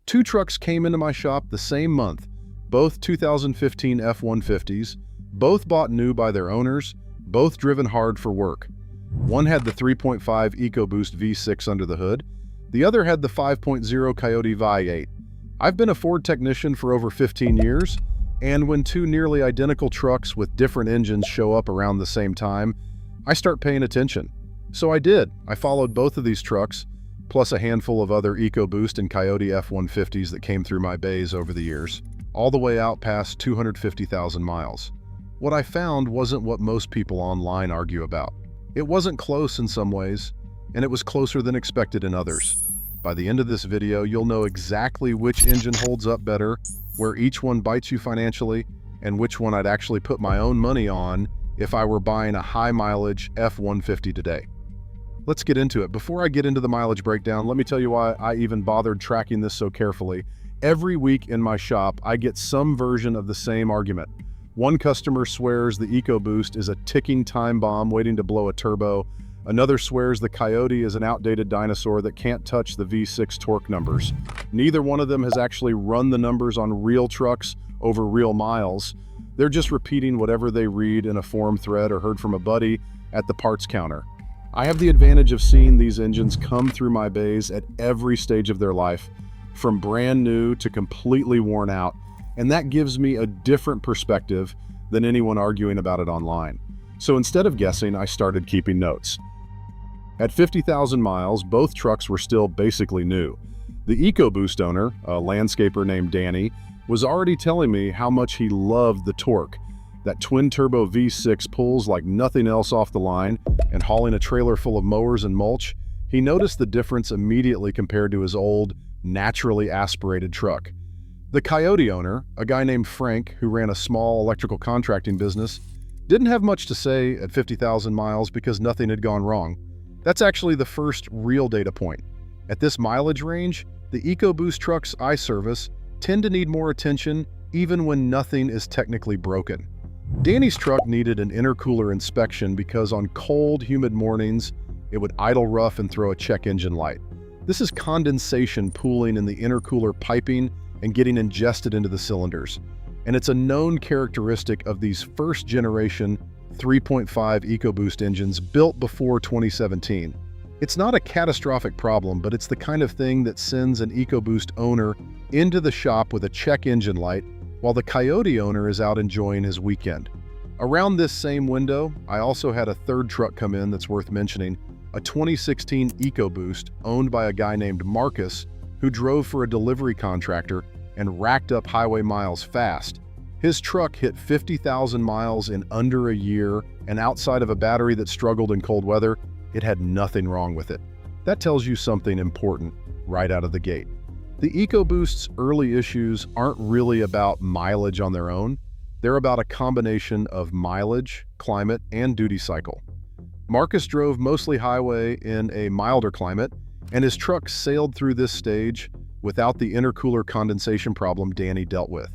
Two trucks came into my shop the same month, both 2015 F-150s, both bought new by their owners, both driven hard for work. One had the 3.5 EcoBoost V6 under the hood, the other had the 5.0 Coyote V8. I've been a Ford technician for over 15 years, and when two nearly identical trucks with different engines show up around the same time, I start paying attention. So I did. I followed both of these trucks, plus a handful of other EcoBoost and Coyote F-150s that came through my bays over the years, all the way out past 250,000 miles. What I found wasn't what most people online argue about. It wasn't close in some ways, and it was closer than expected in others. By the end of this video, you'll know exactly which engine holds up better, where each one bites you financially, and which one I'd actually put my own money on if I were buying a high-mileage F-150 today. Let's get into it. Before I get into the mileage breakdown, let me tell you why I even bothered tracking this so carefully. Every week in my shop, I get some version of the same argument. One customer swears the EcoBoost is a ticking time bomb waiting to blow a turbo. Another swears the Coyote is an outdated dinosaur that can't touch the V6 torque numbers. Neither one of them has actually run the numbers on real trucks over real miles. They're just repeating whatever they read in a forum thread or heard from a buddy at the parts counter. I have the advantage of seeing these engines come through my bays at every stage of their life, from brand new to completely worn out, and that gives me a different perspective than anyone arguing about it online. So instead of guessing, I started keeping notes. At 50,000 miles, both trucks were still basically new. The EcoBoost owner, a landscaper named Danny, was already telling me how much he loved the torque. That twin-turbo V6 pulls like nothing else off the line, and hauling a trailer full of mowers and mulch, he noticed the difference immediately compared to his old, naturally aspirated truck. The Coyote owner, a guy named Frank who ran a small electrical contracting business, didn't have much to say at 50,000 miles because nothing had gone wrong. That's actually the first real data point. At this mileage range, the EcoBoost trucks I service tend to need more attention even when nothing is technically broken. Danny's truck needed an intercooler inspection because on cold, humid mornings, it would idle rough and throw a check engine light. This is condensation pooling in the intercooler piping and getting ingested into the cylinders. And it's a known characteristic of these first-generation 3.5 EcoBoost engines built before 2017. It's not a catastrophic problem, but it's the kind of thing that sends an EcoBoost owner into the shop with a check engine light while the Coyote owner is out enjoying his weekend. Around this same window, I also had a third truck come in that's worth mentioning, a 2016 EcoBoost owned by a guy named Marcus who drove for a delivery contractor and racked up highway miles fast. His truck hit 50,000 miles in under a year, and outside of a battery that struggled in cold weather, it had nothing wrong with it. That tells you something important right out of the gate. The EcoBoost's early issues aren't really about mileage on their own. They're about a combination of mileage, climate, and duty cycle. Marcus drove mostly highway in a milder climate, and his truck sailed through this stage without the intercooler condensation problem Danny dealt with.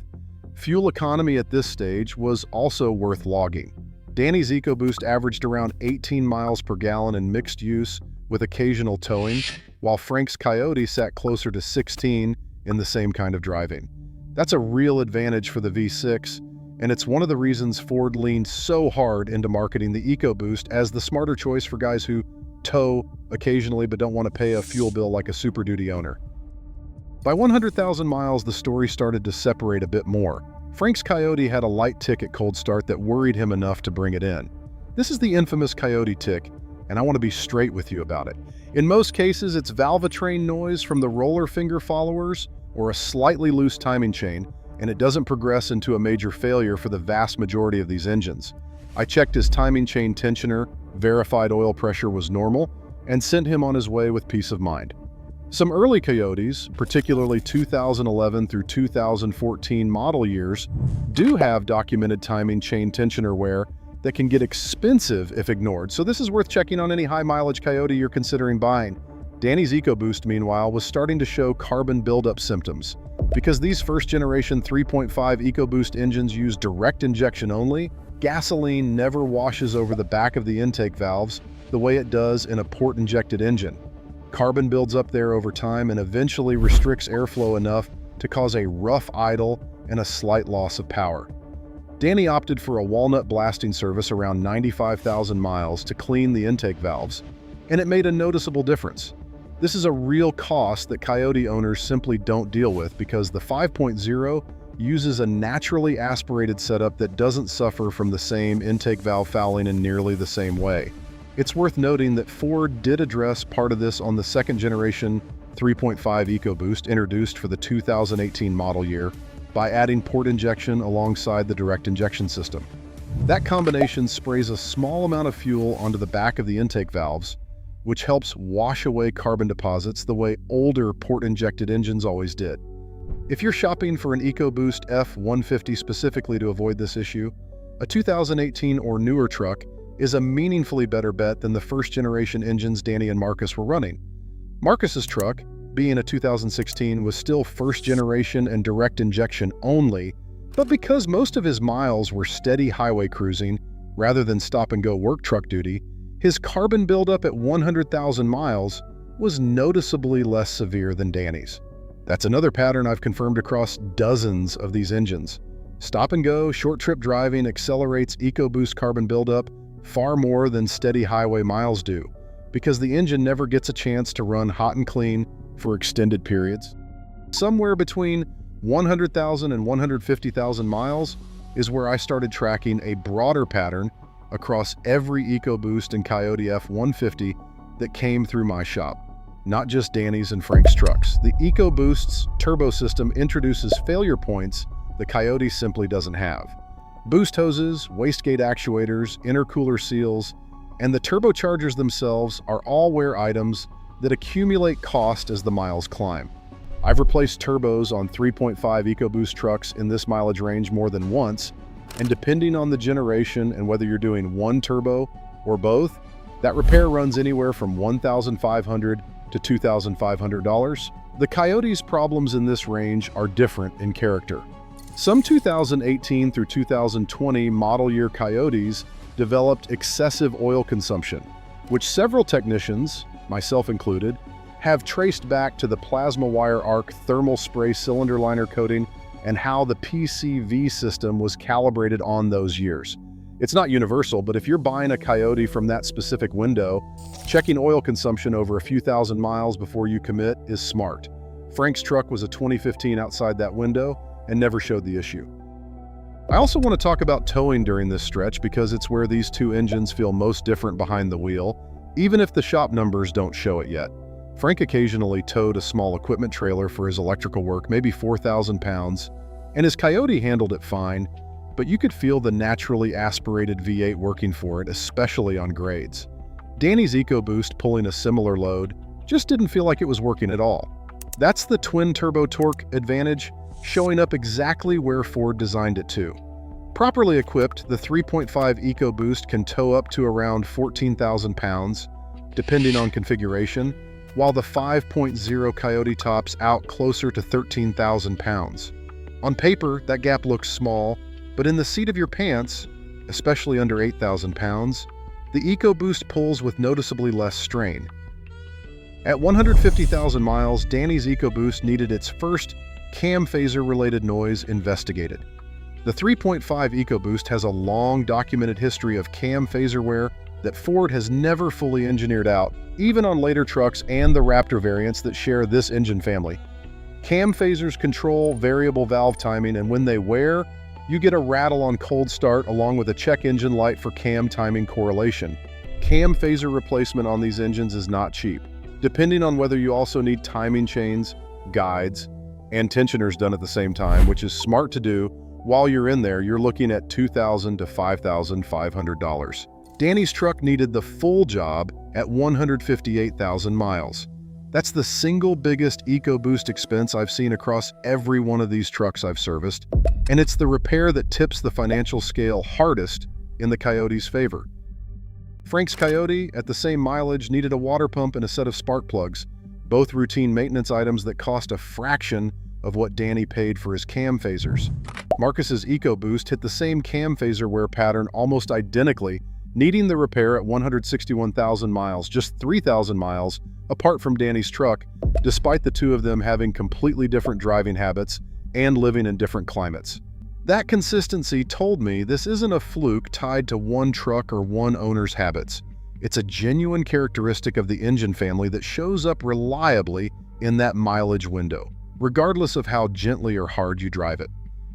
Fuel economy at this stage was also worth logging. Danny's EcoBoost averaged around 18 miles per gallon in mixed use with occasional towing, while Frank's Coyote sat closer to 16 in the same kind of driving. That's a real advantage for the V6, and it's one of the reasons Ford leaned so hard into marketing the EcoBoost as the smarter choice for guys who tow occasionally but don't want to pay a fuel bill like a Super Duty owner. By 100,000 miles, the story started to separate a bit more. Frank's Coyote had a light tick at cold start that worried him enough to bring it in. This is the infamous Coyote tick, and I want to be straight with you about it. In most cases, it's valvetrain noise from the roller finger followers or a slightly loose timing chain, and it doesn't progress into a major failure for the vast majority of these engines. I checked his timing chain tensioner, verified oil pressure was normal, and sent him on his way with peace of mind. Some early Coyotes, particularly 2011 through 2014 model years, do have documented timing chain tensioner wear that can get expensive if ignored, so this is worth checking on any high-mileage Coyote you're considering buying. Danny's EcoBoost, meanwhile, was starting to show carbon buildup symptoms. Because these first-generation 3.5 EcoBoost engines use direct injection only, gasoline never washes over the back of the intake valves the way it does in a port-injected engine. Carbon builds up there over time and eventually restricts airflow enough to cause a rough idle and a slight loss of power. Danny opted for a walnut blasting service around 95,000 miles to clean the intake valves, and it made a noticeable difference. This is a real cost that Coyote owners simply don't deal with because the 5.0 uses a naturally aspirated setup that doesn't suffer from the same intake valve fouling in nearly the same way. It's worth noting that Ford did address part of this on the second generation 3.5 EcoBoost introduced for the 2018 model year by adding port injection alongside the direct injection system. That combination sprays a small amount of fuel onto the back of the intake valves, which helps wash away carbon deposits the way older port-injected engines always did. If you're shopping for an EcoBoost F-150 specifically to avoid this issue, a 2018 or newer truck is a meaningfully better bet than the first-generation engines Danny and Marcus were running. Marcus's truck, being a 2016, was still first-generation and direct injection only, but because most of his miles were steady highway cruising rather than stop-and-go work truck duty, his carbon buildup at 100,000 miles was noticeably less severe than Danny's. That's another pattern I've confirmed across dozens of these engines. Stop-and-go, short-trip driving accelerates EcoBoost carbon buildup far more than steady highway miles do, because the engine never gets a chance to run hot and clean for extended periods. Somewhere between 100,000 and 150,000 miles is where I started tracking a broader pattern across every EcoBoost and Coyote F-150 that came through my shop, not just Danny's and Frank's trucks. The EcoBoost's turbo system introduces failure points the Coyote simply doesn't have. Boost hoses, wastegate actuators, intercooler seals, and the turbochargers themselves are all wear items that accumulate cost as the miles climb. I've replaced turbos on 3.5 EcoBoost trucks in this mileage range more than once, and depending on the generation and whether you're doing one turbo or both, that repair runs anywhere from $1,500 to $2,500. The Coyote's problems in this range are different in character. Some 2018 through 2020 model year Coyotes developed excessive oil consumption, which several technicians, myself included, have traced back to the plasma wire arc thermal spray cylinder liner coating and how the PCV system was calibrated on those years. It's not universal, but if you're buying a Coyote from that specific window, checking oil consumption over a few thousand miles before you commit is smart. Frank's truck was a 2015 outside that window and never showed the issue. I also want to talk about towing during this stretch because it's where these two engines feel most different behind the wheel, even if the shop numbers don't show it yet. Frank occasionally towed a small equipment trailer for his electrical work, maybe 4,000 pounds, and his Coyote handled it fine, but you could feel the naturally aspirated V8 working for it, especially on grades. Danny's EcoBoost pulling a similar load just didn't feel like it was working at all. That's the twin-turbo torque advantage showing up exactly where Ford designed it to. Properly equipped, the 3.5 EcoBoost can tow up to around 14,000 pounds, depending on configuration, while the 5.0 Coyote tops out closer to 13,000 pounds. On paper, that gap looks small, but in the seat of your pants, especially under 8,000 pounds, the EcoBoost pulls with noticeably less strain. At 150,000 miles, Danny's EcoBoost needed its first cam phaser-related noise investigated. The 3.5 EcoBoost has a long documented history of cam phaser wear that Ford has never fully engineered out, even on later trucks and the Raptor variants that share this engine family. Cam phasers control variable valve timing, and when they wear, you get a rattle on cold start along with a check engine light for cam timing correlation. Cam phaser replacement on these engines is not cheap, depending on whether you also need timing chains, guides, and tensioners done at the same time, which is smart to do. While you're in there, you're looking at $2,000 to $5,500. Danny's truck needed the full job at 158,000 miles. That's the single biggest EcoBoost expense I've seen across every one of these trucks I've serviced, and it's the repair that tips the financial scale hardest in the Coyote's favor. Frank's Coyote, at the same mileage, needed a water pump and a set of spark plugs, both routine maintenance items that cost a fraction of what Danny paid for his cam phasers. Marcus's EcoBoost hit the same cam phaser wear pattern almost identically, needing the repair at 161,000 miles, just 3,000 miles apart from Danny's truck, despite the two of them having completely different driving habits and living in different climates. That consistency told me this isn't a fluke tied to one truck or one owner's habits. It's a genuine characteristic of the engine family that shows up reliably in that mileage window, regardless of how gently or hard you drive it.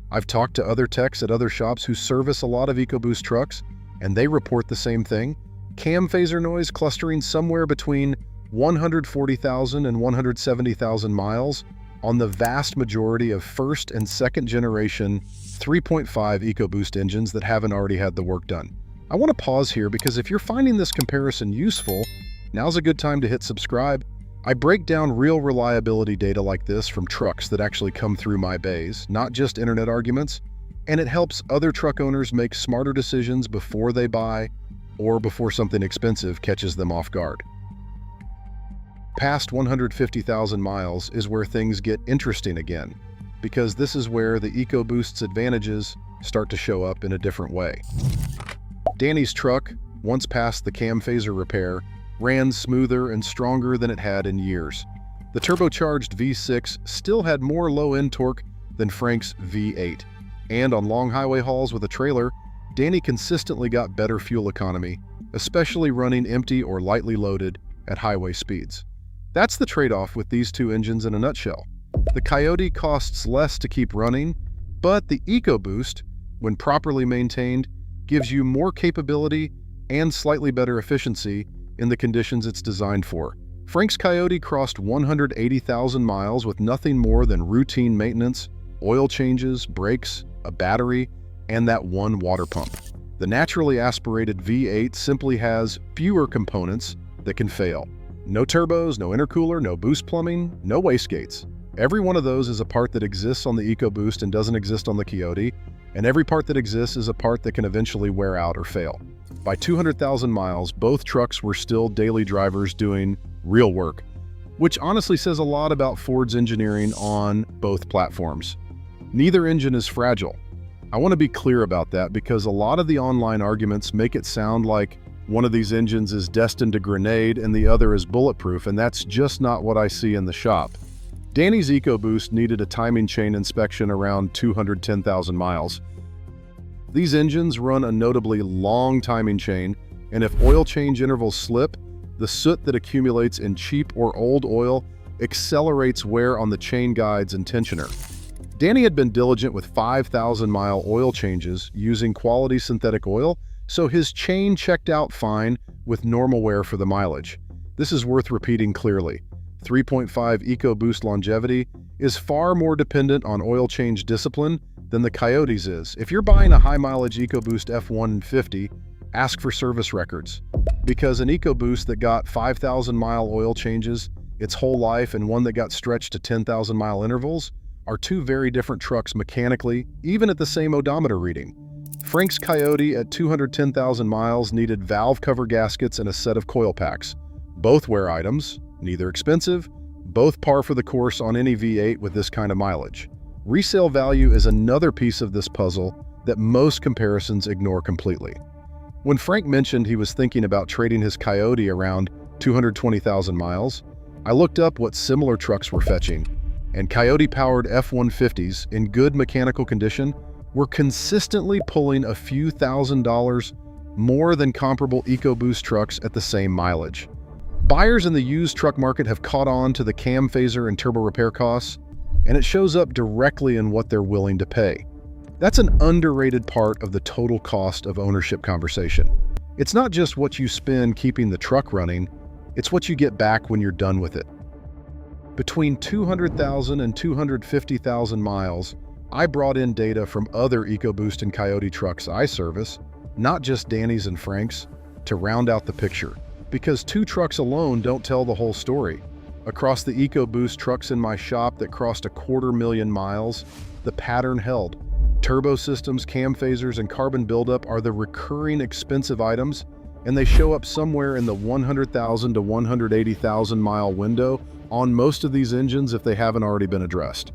I've talked to other techs at other shops who service a lot of EcoBoost trucks, and they report the same thing. Cam phaser noise clustering somewhere between 140,000 and 170,000 miles on the vast majority of first and second generation 3.5 EcoBoost engines that haven't already had the work done. I want to pause here because if you're finding this comparison useful, now's a good time to hit subscribe. I break down real reliability data like this from trucks that actually come through my bays, not just internet arguments, and it helps other truck owners make smarter decisions before they buy or before something expensive catches them off guard. Past 150,000 miles is where things get interesting again, because this is where the EcoBoost's advantages start to show up in a different way. Danny's truck, once past the cam phaser repair, ran smoother and stronger than it had in years. The turbocharged V6 still had more low-end torque than Frank's V8, and on long highway hauls with a trailer, Danny consistently got better fuel economy, especially running empty or lightly loaded at highway speeds. That's the trade-off with these two engines in a nutshell. The Coyote costs less to keep running, but the EcoBoost, when properly maintained, gives you more capability and slightly better efficiency in the conditions it's designed for. Frank's Coyote crossed 180,000 miles with nothing more than routine maintenance, oil changes, brakes, a battery, and that one water pump. The naturally aspirated V8 simply has fewer components that can fail. No turbos, no intercooler, no boost plumbing, no wastegates. Every one of those is a part that exists on the EcoBoost and doesn't exist on the Coyote, and every part that exists is a part that can eventually wear out or fail. By 200,000 miles, both trucks were still daily drivers doing real work, which honestly says a lot about Ford's engineering on both platforms. Neither engine is fragile. I want to be clear about that because a lot of the online arguments make it sound like one of these engines is destined to grenade and the other is bulletproof, and that's just not what I see in the shop. Danny's EcoBoost needed a timing chain inspection around 210,000 miles. These engines run a notably long timing chain, and if oil change intervals slip, the soot that accumulates in cheap or old oil accelerates wear on the chain guides and tensioner. Danny had been diligent with 5,000-mile oil changes using quality synthetic oil, so his chain checked out fine with normal wear for the mileage. This is worth repeating clearly. 3.5 EcoBoost longevity is far more dependent on oil change discipline than the Coyote's is. If you're buying a high-mileage EcoBoost F-150, ask for service records, because an EcoBoost that got 5,000-mile oil changes its whole life and one that got stretched to 10,000-mile intervals are two very different trucks mechanically, even at the same odometer reading. Frank's Coyote at 210,000 miles needed valve cover gaskets and a set of coil packs. Both wear items, neither expensive, both par for the course on any V8 with this kind of mileage. Resale value is another piece of this puzzle that most comparisons ignore completely. When Frank mentioned he was thinking about trading his Coyote around 220,000 miles, I looked up what similar trucks were fetching, and Coyote-powered F-150s in good mechanical condition were consistently pulling a few $1,000s more than comparable EcoBoost trucks at the same mileage. Buyers in the used truck market have caught on to the cam phaser and turbo repair costs, and it shows up directly in what they're willing to pay. That's an underrated part of the total cost of ownership conversation. It's not just what you spend keeping the truck running, it's what you get back when you're done with it. Between 200,000 and 250,000 miles, I brought in data from other EcoBoost and Coyote trucks I service, not just Danny's and Frank's, to round out the picture. Because two trucks alone don't tell the whole story. Across the EcoBoost trucks in my shop that crossed 250,000 miles, the pattern held. Turbo systems, cam phasers, and carbon buildup are the recurring expensive items, and they show up somewhere in the 100,000 to 180,000 mile window on most of these engines if they haven't already been addressed.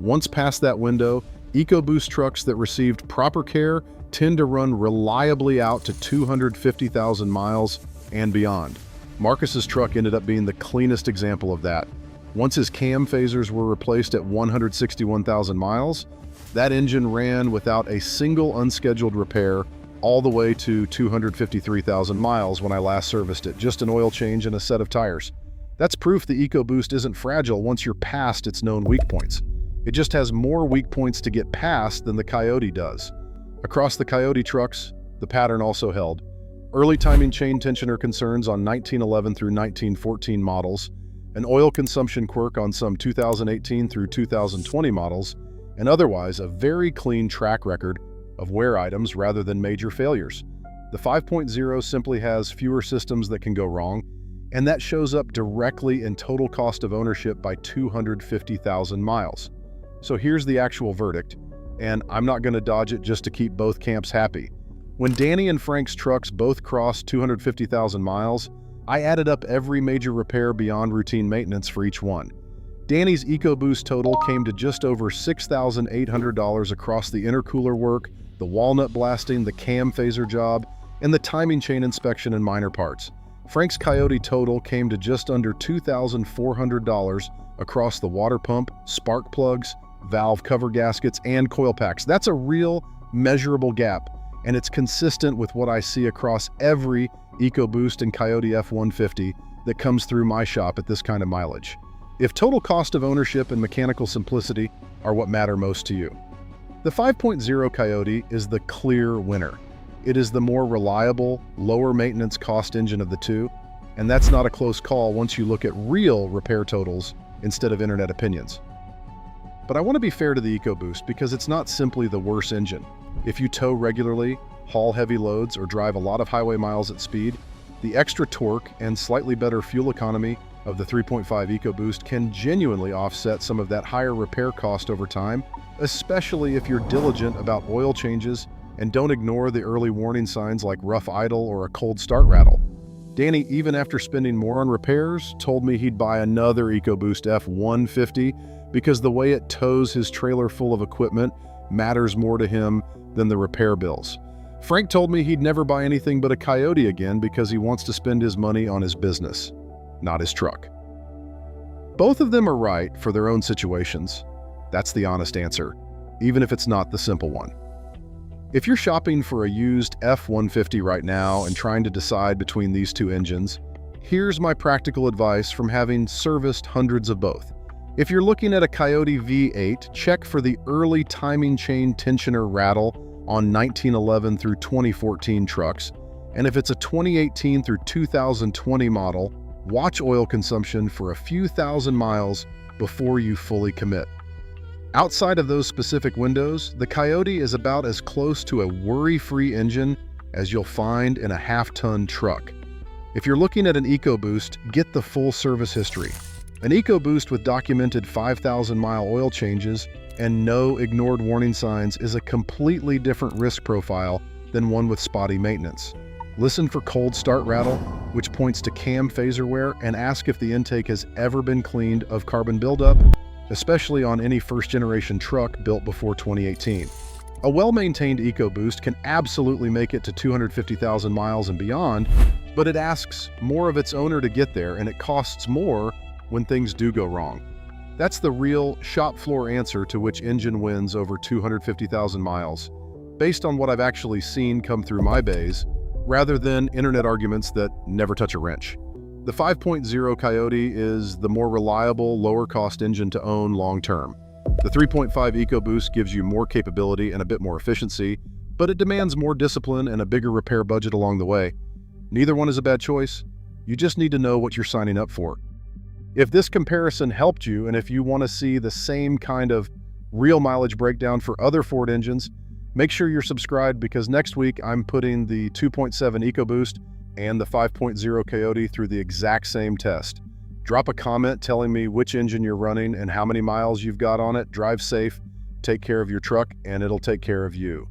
Once past that window, EcoBoost trucks that received proper care tend to run reliably out to 250,000 miles and beyond. Marcus's truck ended up being the cleanest example of that. Once his cam phasers were replaced at 161,000 miles, that engine ran without a single unscheduled repair all the way to 253,000 miles when I last serviced it, just an oil change and a set of tires. That's proof the EcoBoost isn't fragile once you're past its known weak points. It just has more weak points to get past than the Coyote does. Across the Coyote trucks, the pattern also held. Early timing chain tensioner concerns on 1911 through 1914 models, an oil consumption quirk on some 2018 through 2020 models, and otherwise a very clean track record of wear items rather than major failures. The 5.0 simply has fewer systems that can go wrong, and that shows up directly in total cost of ownership by 250,000 miles. So here's the actual verdict, and I'm not going to dodge it just to keep both camps happy. When Danny and Frank's trucks both crossed 250,000 miles, I added up every major repair beyond routine maintenance for each one. Danny's EcoBoost total came to just over $6,800 across the intercooler work, the walnut blasting, the cam phaser job, and the timing chain inspection and minor parts. Frank's Coyote total came to just under $2,400 across the water pump, spark plugs, valve cover gaskets, and coil packs. That's a real measurable gap, and it's consistent with what I see across every EcoBoost and Coyote F-150 that comes through my shop at this kind of mileage. If total cost of ownership and mechanical simplicity are what matter most to you, the 5.0 Coyote is the clear winner. It is the more reliable, lower maintenance cost engine of the two, and that's not a close call once you look at real repair totals instead of internet opinions. But I want to be fair to the EcoBoost because it's not simply the worse engine. If you tow regularly, haul heavy loads, or drive a lot of highway miles at speed, the extra torque and slightly better fuel economy of the 3.5 EcoBoost can genuinely offset some of that higher repair cost over time, especially if you're diligent about oil changes and don't ignore the early warning signs like rough idle or a cold start rattle. Danny, even after spending more on repairs, told me he'd buy another EcoBoost F-150 because the way it tows his trailer full of equipment matters more to him than the repair bills. Frank told me he'd never buy anything but a Coyote again because he wants to spend his money on his business, not his truck. Both of them are right for their own situations. That's the honest answer, even if it's not the simple one. If you're shopping for a used F-150 right now and trying to decide between these two engines, here's my practical advice from having serviced hundreds of both. If you're looking at a Coyote V8, check for the early timing chain tensioner rattle on 1911 through 2014 trucks, and if it's a 2018 through 2020 model, watch oil consumption for a few thousand miles before you fully commit. Outside of those specific windows, the Coyote is about as close to a worry-free engine as you'll find in a half-ton truck. If you're looking at an EcoBoost, get the full service history. An EcoBoost with documented 5,000-mile oil changes and no ignored warning signs is a completely different risk profile than one with spotty maintenance. Listen for cold start rattle, which points to cam phaser wear, and ask if the intake has ever been cleaned of carbon buildup, especially on any first-generation truck built before 2018. A well-maintained EcoBoost can absolutely make it to 250,000 miles and beyond, but it asks more of its owner to get there, and it costs more when things do go wrong. That's the real shop floor answer to which engine wins over 250,000 miles, based on what I've actually seen come through my bays, rather than internet arguments that never touch a wrench. The 5.0 Coyote is the more reliable, lower-cost engine to own long-term. The 3.5 EcoBoost gives you more capability and a bit more efficiency, but it demands more discipline and a bigger repair budget along the way. Neither one is a bad choice. You just need to know what you're signing up for. If this comparison helped you, and if you want to see the same kind of real mileage breakdown for other Ford engines, make sure you're subscribed because next week I'm putting the 2.7 EcoBoost and the 5.0 Coyote through the exact same test. Drop a comment telling me which engine you're running and how many miles you've got on it. Drive safe, take care of your truck, and it'll take care of you.